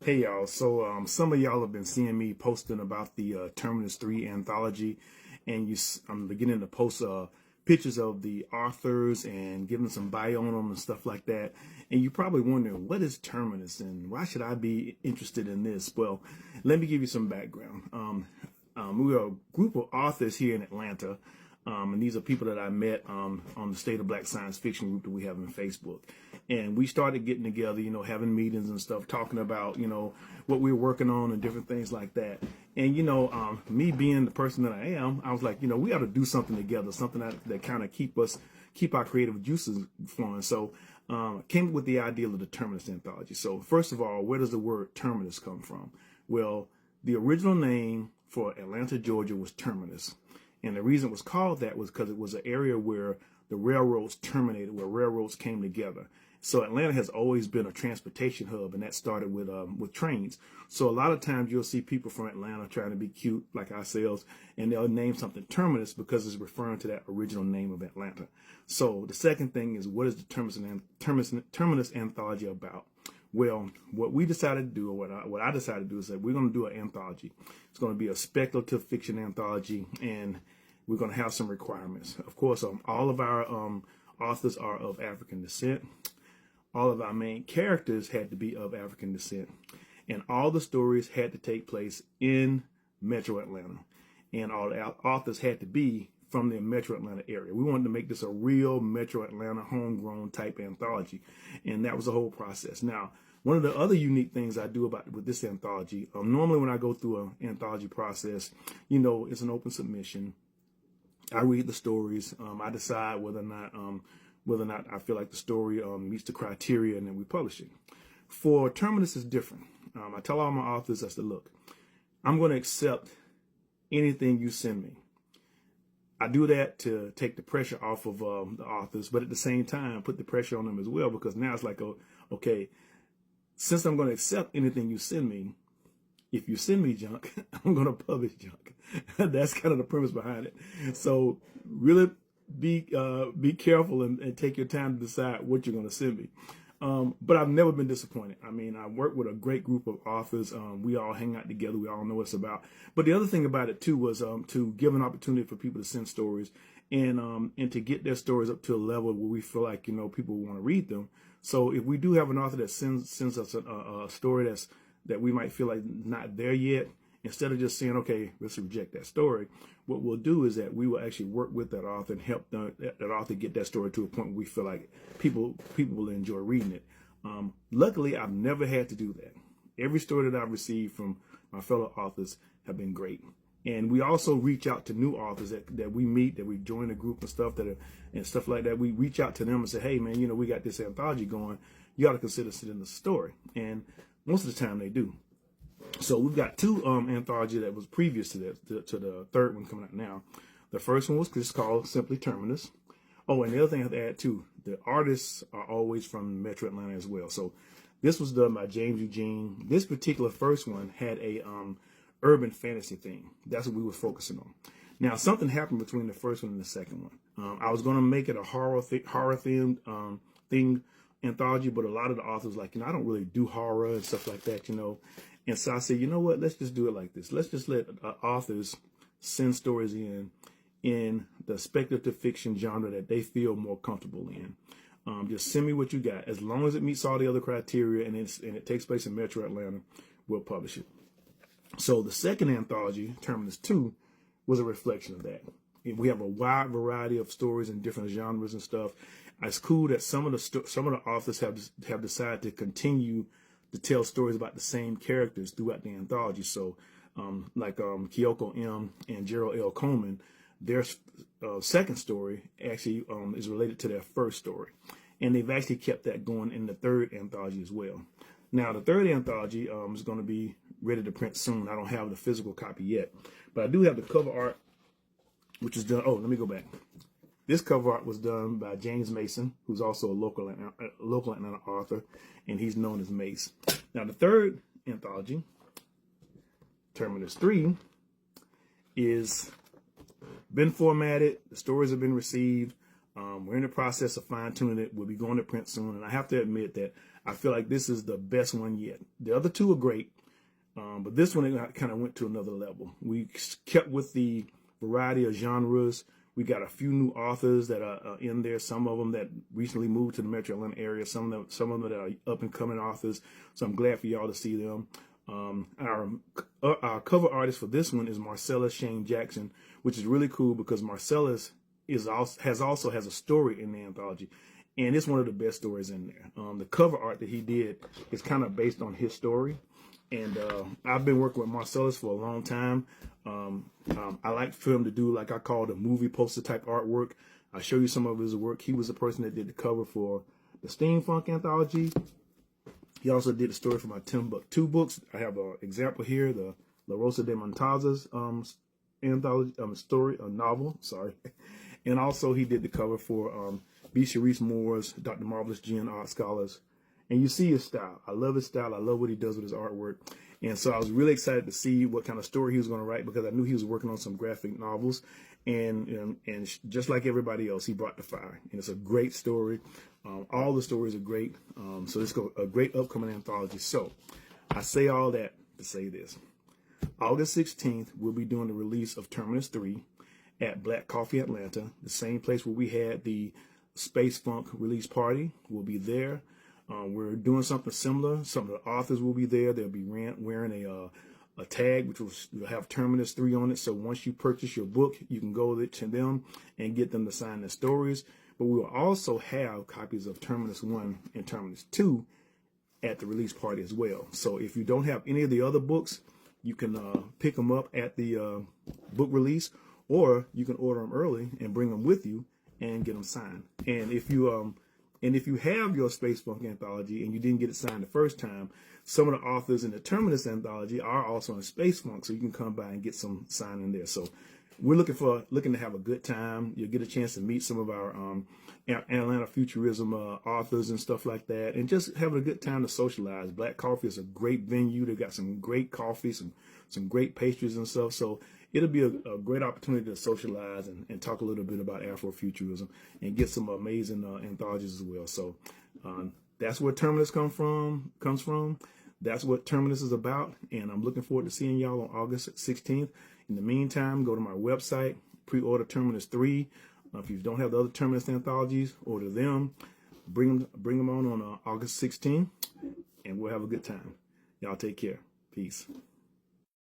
Hey y'all, so some of y'all have been seeing me posting about the Terminus 3 anthology, and I'm beginning to post pictures of the authors and giving some bio on them and stuff like that. And you're probably wondering, what is Terminus and why should I be interested in this? Well, let me give you some background. We are a group of authors here in Atlanta, and these are people that I met on the State of Black Science Fiction group that we have on Facebook. And we started getting together, having meetings and stuff, talking about, what we were working on and different things like that. And, me being the person that I am, I was like, we ought to do something together, something that kind of keep our creative juices flowing. So came up with the idea of the Terminus anthology. So first of all, where does the word Terminus come from? Well, the original name for Atlanta, Georgia was Terminus. And the reason it was called that was because it was an area where the railroads terminated, where railroads came together. So Atlanta has always been a transportation hub, and that started with trains. So a lot of times you'll see people from Atlanta trying to be cute like ourselves, and they'll name something Terminus because it's referring to that original name of Atlanta. So the second thing is, what is the Terminus anthology about? Well, what we decided to do, or what I decided to do, is that we're going to do an anthology. It's going to be a speculative fiction anthology, and we're going to have some requirements. Of course, all of our authors are of African descent. All of our main characters had to be of African descent, and all the stories had to take place in Metro Atlanta, and all the authors had to be from the Metro Atlanta area. We wanted to make this a real Metro Atlanta homegrown type anthology, and that was the whole process. Now, one of the other unique things I do with this anthology, normally when I go through an anthology process, it's an open submission. I read the stories. I decide whether or not I feel like the story meets the criteria, and then we publish it. For Terminus, is different. I tell all my authors, I said, look, I'm going to accept anything you send me. I do that to take the pressure off of the authors, but at the same time, put the pressure on them as well, because now it's like, okay, since I'm going to accept anything you send me, if you send me junk, I'm going to publish junk. That's kind of the premise behind it. So really be careful and take your time to decide what you're going to send me. But I've never been disappointed. I mean, I work with a great group of authors. We all hang out together. We all know what it's about. But the other thing about it too was to give an opportunity for people to send stories and to get their stories up to a level where we feel like people want to read them. So if we do have an author that sends us a story that we might feel like not there yet, instead of just saying, okay, let's reject that story, what we'll do is that we will actually work with that author and help that author get that story to a point where we feel like people will enjoy reading it. Luckily, I've never had to do that. Every story that I've received from my fellow authors have been great. And we also reach out to new authors that we meet, that we join a group and stuff like that. We reach out to them and say, hey, man, we got this anthology going. You ought to consider sending the story. And most of the time they do. So we've got two anthologies that was previous to that, to the third one coming out now. The first one was just called simply Terminus. Oh, and the other thing I have to add too, the artists are always from Metro Atlanta as well. So this was done by James Eugene. This particular first one had a urban fantasy theme. That's what we were focusing on. Now, something happened between the first one and the second one. I was going to make it a horror themed anthology, but a lot of the authors were like, I don't really do horror and stuff like that, And so I said, you know what? Let's just do it like this. Let's just let authors send stories in the speculative fiction genre that they feel more comfortable in. Just send me what you got. As long as it meets all the other criteria and it takes place in Metro Atlanta, we'll publish it. So the second anthology, Terminus 2, was a reflection of that. We have a wide variety of stories in different genres and stuff. It's cool that some of the authors have decided to continue to tell stories about the same characters throughout the anthology. So, like Kyoko M. and Gerald L. Coleman, their second story actually is related to their first story. And they've actually kept that going in the third anthology as well. Now, the third anthology is going to be ready to print soon. I don't have the physical copy yet, but I do have the cover art, which is done. Oh, let me go back. This cover art was done by James Mason, who's also a local Atlanta author, and he's known as Mace. Now, the third anthology, Terminus 3, is been formatted. The stories have been received. We're in the process of fine-tuning it. We'll be going to print soon, and I have to admit that I feel like this is the best one yet. The other two are great, but this one kind of went to another level. We kept with the variety of genres. We got a few new authors that are in there. Some of them that recently moved to the Metro Atlanta area. Some of them that are up and coming authors. So I'm glad for y'all to see them. Our cover artist for this one is Marcellus Shane Jackson, which is really cool because Marcellus has a story in the anthology, and it's one of the best stories in there. The cover art that he did is kind of based on his story, and I've been working with Marcellus for a long time. I like for him to do, like I call the movie poster type artwork. I'll show you some of his work. He was the person that did the cover for the Steampunk anthology. He also did the story for my Timbuktu books. I have an example here, the La Rosa de Montaza's anthology novel. Sorry, and also he did the cover for B. Sharice Moore's Dr. Marvelous Gen Art Scholars. And you see his style. I love his style. I love what he does with his artwork. And so I was really excited to see what kind of story he was going to write because I knew he was working on some graphic novels. And just like everybody else, he brought the fire. And it's a great story. All the stories are great. So it's a great upcoming anthology. So I say all that to say this. August 16th, we'll be doing the release of Terminus 3 at Black Coffee Atlanta, the same place where we had the Space Funk release party. We'll be there. We're doing something similar. Some of the authors will be there. They'll be wearing a tag which will have Terminus 3 on it. So once you purchase your book, you can go to them and get them to sign their stories. But we will also have copies of Terminus 1 and Terminus 2 at the release party as well. So if you don't have any of the other books, you can pick them up at the book release, or you can order them early and bring them with you and get them signed. And if you have your Space Funk anthology and you didn't get it signed the first time, some of the authors in the Terminus anthology are also in Space Funk, so you can come by and get some signing there. So we're looking to have a good time. You'll get a chance to meet some of our Atlanta Futurism authors and stuff like that, and just having a good time to socialize. Black Coffee is a great venue. They got some great coffee, some great pastries and stuff. So it'll be a great opportunity to socialize and talk a little bit about Afrofuturism and get some amazing anthologies as well. So that's where Terminus comes from. That's what Terminus is about, and I'm looking forward to seeing y'all on August 16th. In the meantime, go to my website, pre-order Terminus 3. If you don't have the other Terminus anthologies, order them. Bring them on August 16th, and we'll have a good time. Y'all take care. Peace.